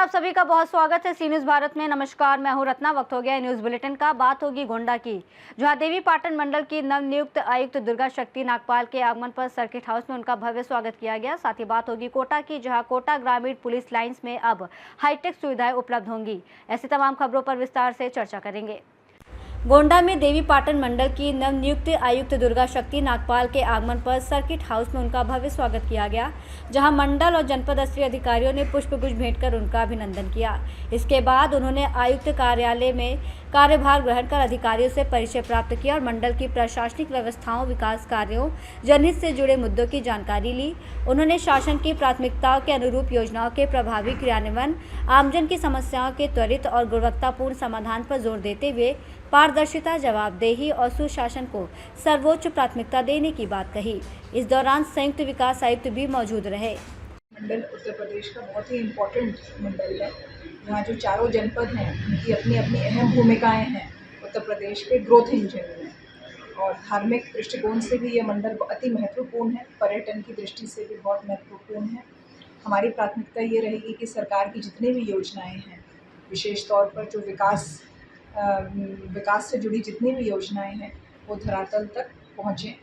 आप सभी का बहुत स्वागत है सी न्यूज़ भारत में। नमस्कार, मैं हूं रत्ना। वक्त हो गया न्यूज़ बुलेटिन का। बात होगी गोंडा की, जहां देवी पाटन मंडल की नवनियुक्त आयुक्त दुर्गा शक्ति नागपाल के आगमन पर सर्किट हाउस में उनका भव्य स्वागत किया गया। साथ ही बात होगी कोटा की, जहां कोटा ग्रामीण पुलिस लाइंस में अब हाईटेक सुविधाएं उपलब्ध होंगी। ऐसी तमाम खबरों पर विस्तार से चर्चा करेंगे। गोंडा में देवी पाटन मंडल की नवनियुक्त आयुक्त दुर्गा शक्ति नागपाल के आगमन पर सर्किट हाउस में उनका भव्य स्वागत किया गया, जहां मंडल और जनपद स्तरीय अधिकारियों ने पुष्पगुच्छ भेंट कर उनका अभिनंदन किया। इसके बाद उन्होंने आयुक्त कार्यालय में कार्यभार ग्रहण कर अधिकारियों से परिचय प्राप्त किया और मंडल की प्रशासनिक व्यवस्थाओं, विकास कार्यों, जनहित से जुड़े मुद्दों की जानकारी ली। उन्होंने शासन की प्राथमिकताओं के अनुरूप योजनाओं के प्रभावी क्रियान्वयन, आमजन की समस्याओं के त्वरित और गुणवत्तापूर्ण समाधान पर जोर देते हुए पारदर्शिता, जवाबदेही और सुशासन को सर्वोच्च प्राथमिकता देने की बात कही। इस दौरान संयुक्त विकास आयुक्त भी मौजूद रहे। मंडल उत्तर प्रदेश का बहुत ही इम्पोर्टेंट मंडल है। यहाँ जो चारों जनपद हैं उनकी अपनी अपनी अहम भूमिकाएं हैं उत्तर प्रदेश के ग्रोथ इंजन में, और धार्मिक दृष्टिकोण से भी ये मंडल अति महत्वपूर्ण है, पर्यटन की दृष्टि से भी बहुत महत्वपूर्ण है। हमारी प्राथमिकता ये रहेगी कि सरकार की जितनी भी योजनाएं हैं, विशेष तौर पर जो विकास से जुड़ी जितनी भी योजनाएं हैं, वो धरातल तक पहुँचें,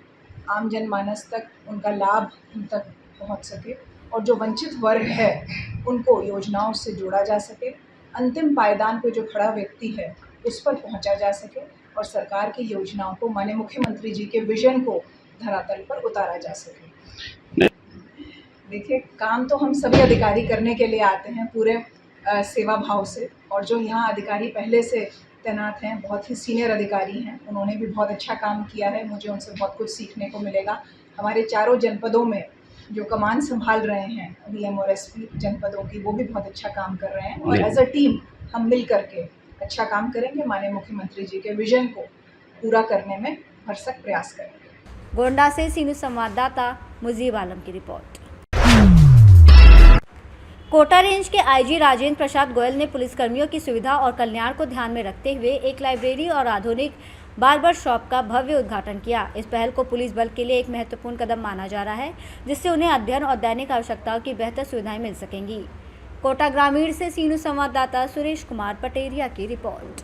आम जनमानस तक उनका लाभ उन तक पहुँच सके, और जो वंचित वर्ग है उनको योजनाओं से जोड़ा जा सके, अंतिम पायदान पे जो खड़ा व्यक्ति है उस पर पहुंचा जा सके, और सरकार की योजनाओं को, माननीय मुख्यमंत्री जी के विजन को धरातल पर उतारा जा सके। देखिए, काम तो हम सभी अधिकारी करने के लिए आते हैं पूरे सेवा भाव से, और जो यहाँ अधिकारी पहले से तैनात हैं, बहुत ही सीनियर अधिकारी हैं, उन्होंने भी बहुत अच्छा काम किया है। मुझे उनसे बहुत कुछ सीखने को मिलेगा। हमारे चारों जनपदों में जो कमान संभाल रहे हैं डीएम और एसपी जनपदों की, वो भी बहुत अच्छा काम कर रहे हैं, और एज अ टीम हम मिल करके अच्छा काम करेंगे। माननीय मुख्यमंत्री जी के विजन को पूरा करने में भरसक प्रयास करेंगे। गोंडा से सी न्यूज़ संवाददाता मुजीब आलम की रिपोर्ट। कोटा रेंज के आईजी राजेंद्र प्रसाद गोयल ने पुलिसकर्मियों की सुविधा और कल्याण को ध्यान में रखते हुए एक लाइब्रेरी और आधुनिक बार्बर शॉप का भव्य उद्घाटन किया। इस पहल को पुलिस बल के लिए एक महत्वपूर्ण कदम माना जा रहा है, जिससे उन्हें अध्ययन और दैनिक आवश्यकताओं की बेहतर सुविधाएं मिल सकेंगी। कोटा ग्रामीण से सी न्यूज़ संवाददाता सुरेश कुमार पटेरिया की रिपोर्ट।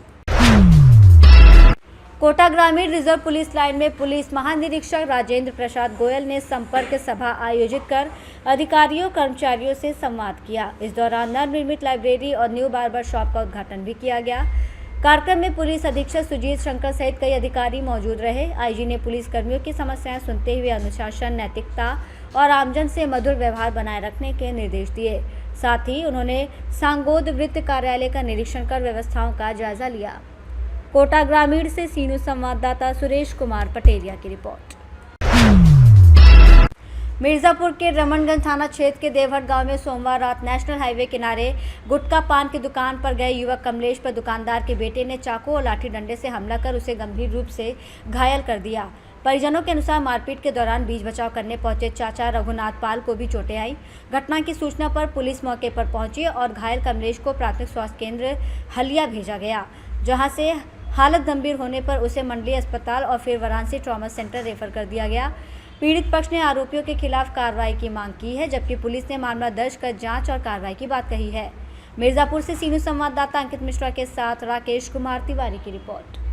कोटा ग्रामीण रिजर्व पुलिस लाइन में पुलिस महानिरीक्षक राजेंद्र प्रसाद गोयल ने संपर्क सभा आयोजित कर अधिकारियों, कर्मचारियों से संवाद किया। इस दौरान नवनिर्मित लाइब्रेरी और न्यू बार्बर शॉप का उद्घाटन भी किया गया। कार्यक्रम में पुलिस अधीक्षक सुजीत शंकर सहित कई अधिकारी मौजूद रहे। आईजी ने पुलिस कर्मियों की समस्याएं सुनते हुए अनुशासन, नैतिकता और आमजन से मधुर व्यवहार बनाए रखने के निर्देश दिए। साथ ही उन्होंने सांगोद वृत्त कार्यालय का निरीक्षण कर व्यवस्थाओं का जायजा लिया। कोटा ग्रामीण से सी न्यूज़ संवाददाता सुरेश कुमार पटेरिया की रिपोर्ट। मिर्जापुर के रमनगंज थाना क्षेत्र के देवहट गांव में सोमवार रात नेशनल हाईवे किनारे गुटखा पान की दुकान पर गए युवक कमलेश पर दुकानदार के बेटे ने चाकू और लाठी डंडे से हमला कर उसे गंभीर रूप से घायल कर दिया। परिजनों के अनुसार मारपीट के दौरान बीच बचाव करने पहुंचे चाचा रघुनाथ पाल को भी चोटें आई। घटना की सूचना पर पुलिस मौके पर पहुंची और घायल कमलेश को प्राथमिक स्वास्थ्य केंद्र हलिया भेजा गया, जहां से हालत गंभीर होने पर उसे मंडली अस्पताल और फिर वाराणसी ट्रॉमा सेंटर रेफर कर दिया गया। पीड़ित पक्ष ने आरोपियों के खिलाफ कार्रवाई की मांग की है, जबकि पुलिस ने मामला दर्ज कर जांच और कार्रवाई की बात कही है। मिर्जापुर से सी न्यूज़ संवाददाता अंकित मिश्रा के साथ राकेश कुमार तिवारी की रिपोर्ट।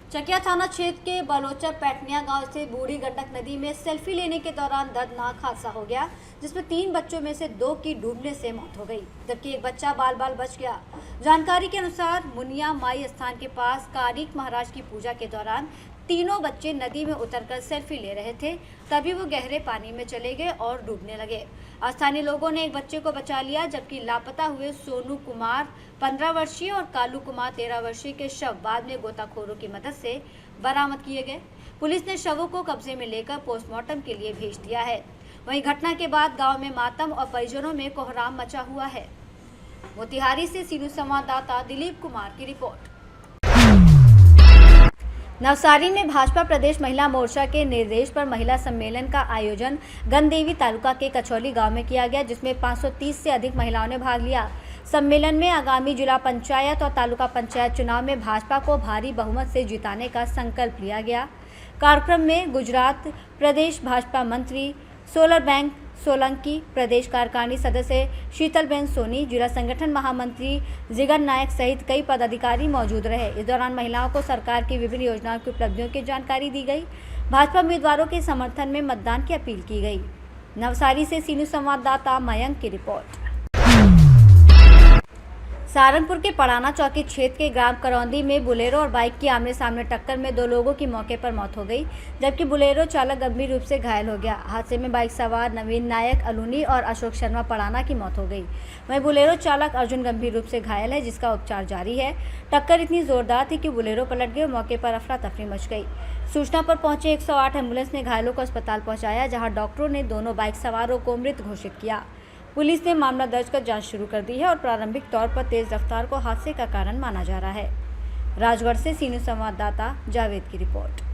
चकिया थाना क्षेत्र के बलोचर पैटनिया गांव से बूढ़ी गंडक नदी में सेल्फी लेने के दौरान दर्दनाक हादसा हो गया, जिसमें 3 बच्चों में से 2 की डूबने से मौत हो गई, जबकि एक बच्चा बाल बाल बच गया। जानकारी के अनुसार मुनिया माई स्थान के पास कारिक महाराज की पूजा के दौरान तीनों बच्चे नदी में उतरकर सेल्फी ले रहे थे, तभी वो गहरे पानी में चले गए और डूबने लगे। स्थानीय लोगों ने एक बच्चे को बचा लिया, जबकि लापता हुए सोनू कुमार 15 वर्षीय और कालू कुमार 13 वर्षीय के शव बाद में गोताखोरों की मदद से बरामद किए गए। पुलिस ने शवों को कब्जे में लेकर पोस्टमार्टम के लिए भेज दिया है। वहीं घटना के बाद गाँव में मातम और परिजनों में कोहराम मचा हुआ है। मोतिहारी से सी न्यूज़ संवाददाता दिलीप कुमार की रिपोर्ट। नवसारी में भाजपा प्रदेश महिला मोर्चा के निर्देश पर महिला सम्मेलन का आयोजन गंगदेवी तालुका के कचौली गांव में किया गया, जिसमें 530 से अधिक महिलाओं ने भाग लिया। सम्मेलन में आगामी जिला पंचायत और तालुका पंचायत चुनाव में भाजपा को भारी बहुमत से जिताने का संकल्प लिया गया। कार्यक्रम में गुजरात प्रदेश भाजपा मंत्री, सोलर बैंक सोलंकी, प्रदेश कार्यकारिणी सदस्य शीतलबेन सोनी, जिला संगठन महामंत्री जिगर नायक सहित कई पदाधिकारी मौजूद रहे। इस दौरान महिलाओं को सरकार की विभिन्न योजनाओं की उपलब्धियों की जानकारी दी गई। भाजपा उम्मीदवारों के समर्थन में मतदान की अपील की गई। नवसारी से सी न्यूज़ संवाददाता मयंक की रिपोर्ट। सहारनपुर के पड़ाना चौकी क्षेत्र के ग्राम करौंदी में बुलेरो और बाइक की आमने सामने टक्कर में 2 लोगों की मौके पर मौत हो गई, जबकि बुलेरो चालक गंभीर रूप से घायल हो गया। हादसे में बाइक सवार नवीन नायक अलूनी और अशोक शर्मा पड़ाना की मौत हो गई। वहीं बुलेरो चालक अर्जुन गंभीर रूप से घायल है, जिसका उपचार जारी है। टक्कर इतनी जोरदार थी कि बुलेरो पलट गई और मौके पर अफरा तफरी मच गई। सूचना पर पहुंचे 108 एम्बुलेंस ने घायलों को अस्पताल पहुंचाया, जहां डॉक्टरों ने दोनों बाइक सवारों को मृत घोषित किया। पुलिस ने मामला दर्ज कर जांच शुरू कर दी है और प्रारंभिक तौर पर तेज रफ्तार को हादसे का कारण माना जा रहा है। राजगढ़ से सी न्यूज़ संवाददाता जावेद की रिपोर्ट।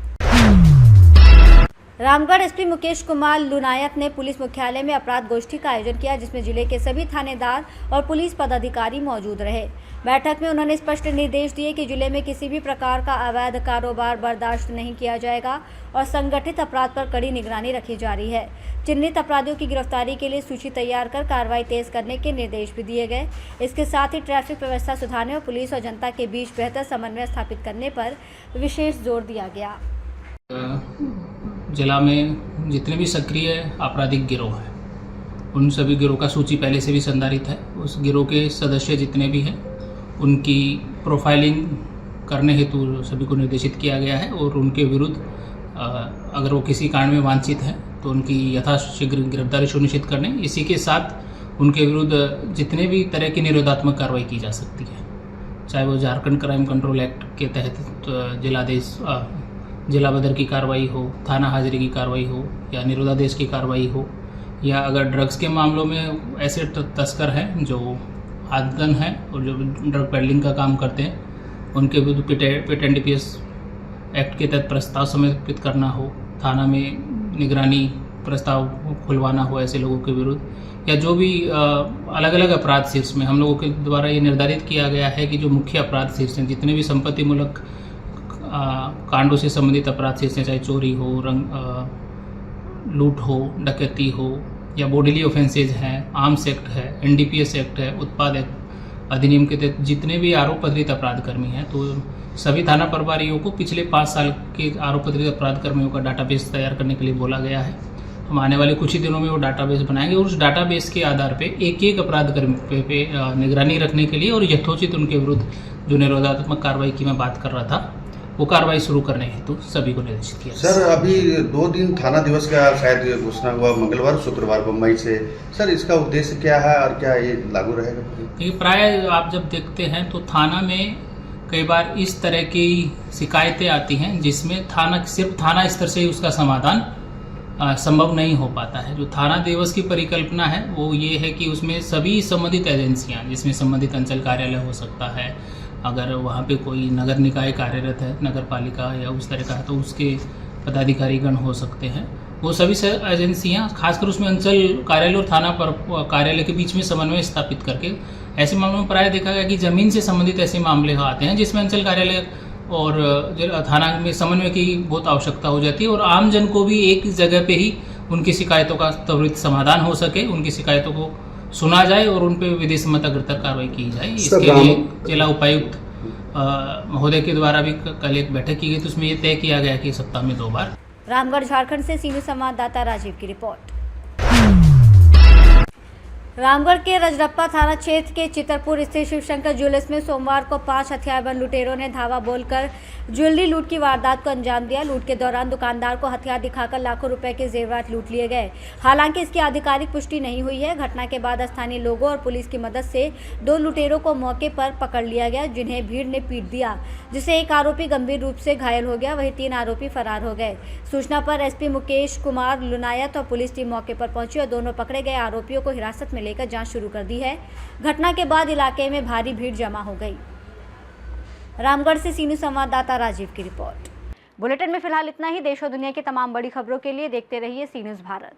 रामगढ़ एसपी मुकेश कुमार लुनायत ने पुलिस मुख्यालय में अपराध गोष्ठी का आयोजन किया, जिसमें जिले के सभी थानेदार और पुलिस पदाधिकारी मौजूद रहे। बैठक में उन्होंने स्पष्ट निर्देश दिए कि जिले में किसी भी प्रकार का अवैध कारोबार बर्दाश्त नहीं किया जाएगा और संगठित अपराध पर कड़ी निगरानी रखी जा रही है। चिन्हित अपराधियों की गिरफ्तारी के लिए सूची तैयार कर कार्रवाई तेज करने के निर्देश भी दिए गए। इसके साथ ही ट्रैफिक व्यवस्था सुधारने और पुलिस और जनता के बीच बेहतर समन्वय स्थापित करने पर विशेष जोर दिया गया। जिला में जितने भी सक्रिय आपराधिक गिरोह हैं, उन सभी गिरोह का सूची पहले से भी संधारित है। उस गिरोह के सदस्य जितने भी हैं, उनकी प्रोफाइलिंग करने हेतु सभी को निर्देशित किया गया है और उनके विरुद्ध अगर वो किसी कारण में वांछित हैं तो उनकी यथाशीघ्र गिरफ्तारी सुनिश्चित करने, इसी के साथ उनके विरुद्ध जितने भी तरह की निरोधात्मक कार्रवाई की जा सकती है, चाहे वो झारखंड क्राइम कंट्रोल एक्ट के तहत जिलादेश जिला बदर की कार्रवाई हो, थाना हाजिरी की कार्रवाई हो या निरोधादेश की कार्रवाई हो, या अगर ड्रग्स के मामलों में ऐसे तस्कर हैं जो आदगन हैं और जो ड्रग पेडलिंग का काम करते हैं, उनके विरुद्ध पेट एनडीपीएस एक्ट के तहत प्रस्ताव समर्पित करना हो, थाना में निगरानी प्रस्ताव खुलवाना हो ऐसे लोगों के विरुद्ध, या जो भी अलग अलग अपराध शीर्ष में हम लोगों के द्वारा ये निर्धारित किया गया है कि जो मुख्य अपराध शीर्ष हैं, जितने भी संपत्ति मूलक कांडों से संबंधित अपराध शीर्ष हैं, चाहे चोरी हो, लूट हो, डकैती हो या बॉडीली ऑफेंसेज हैं, आर्म्स एक्ट है, एनडीपीएस एक्ट है, उत्पाद एक्ट अधिनियम के तहत जितने भी आरोप पत्रित अपराध कर्मी हैं, तो सभी थाना प्रभारियों को पिछले 5 साल के आरोप पत्रित अपराध कर्मियों का डाटाबेस तैयार करने के लिए बोला गया है। हम आने वाले कुछ ही दिनों में वो डाटाबेस बनाएंगे और उस डाटाबेस के आधार पे एक अपराध कर्मी पे निगरानी रखने के लिए और यथोचित उनके विरुद्ध जो निरोधात्मक कार्रवाई की मैं बात कर रहा था, वो कार्रवाई शुरू करने हेतु सभी को निर्देशित किया। सर, अभी 2 दिन थाना दिवस का शायद घोषणा हुआ, मंगलवार शुक्रवार को मई से। सर, इसका उद्देश्य क्या है और क्या ये लागू रहेगा? देखिए, प्राय आप जब देखते हैं तो थाना में कई बार इस तरह की शिकायतें आती हैं जिसमें सिर्फ थाना स्तर से ही उसका समाधान संभव नहीं हो पाता है। जो थाना दिवस की परिकल्पना है वो ये है कि उसमें सभी संबंधित एजेंसियां, जिसमें संबंधित अंचल कार्यालय हो सकता है, अगर वहाँ पे कोई नगर निकाय कार्यरत है, नगर पालिका या उस तरह का है, तो उसके पदाधिकारीगण हो सकते हैं। वो सभी एजेंसियाँ, खासकर उसमें अंचल कार्यालय और थाना पर कार्यालय के बीच में समन्वय स्थापित करके, ऐसे मामलों में प्राय देखा गया कि ज़मीन से संबंधित ऐसे मामले आते हैं जिसमें अंचल कार्यालय और थाना में समन्वय की बहुत आवश्यकता हो जाती है और आम जन को भी एक जगह पे ही उनकी शिकायतों का त्वरित समाधान हो सके, उनकी शिकायतों को सुना जाए और उन पर विधि सम्मत अग्रतर कार्रवाई की जाए। इसके लिए जिला उपायुक्त महोदय के द्वारा भी कल एक बैठक की गई, तो उसमें ये तय किया गया कि सप्ताह में 2 बार। रामगढ़ झारखंड से सी न्यूज़ संवाददाता राजीव की रिपोर्ट। रामगढ़ के रजरप्पा थाना क्षेत्र के चितरपुर स्थित शिवशंकर ज्वेलर्स में सोमवार को 5 हथियारबंद लुटेरों ने धावा बोलकर ज्वेलरी लूट की वारदात को अंजाम दिया। लूट के दौरान दुकानदार को हथियार दिखाकर लाखों रुपए के जेवरात लूट लिए गए। हालांकि इसकी आधिकारिक पुष्टि नहीं हुई है। घटना के बाद स्थानीय लोगों और पुलिस की मदद से 2 लुटेरों को मौके पर पकड़ लिया गया, जिन्हें भीड़ ने पीट दिया, जिससे एक आरोपी गंभीर रूप से घायल हो गया, वहीं 3 आरोपी फरार हो गए। सूचना पर एसपी मुकेश कुमार लुनायत और पुलिस टीम मौके पर पहुंची और दोनों पकड़े गए आरोपियों को हिरासत में लेकर जांच शुरू कर दी है। घटना के बाद इलाके में भारी भीड़ जमा हो गई। रामगढ़ से सी न्यूज़ संवाददाता राजीव की रिपोर्ट। बुलेटिन में फिलहाल इतना ही। देश और दुनिया की तमाम बड़ी खबरों के लिए देखते रहिए सी न्यूज़ भारत।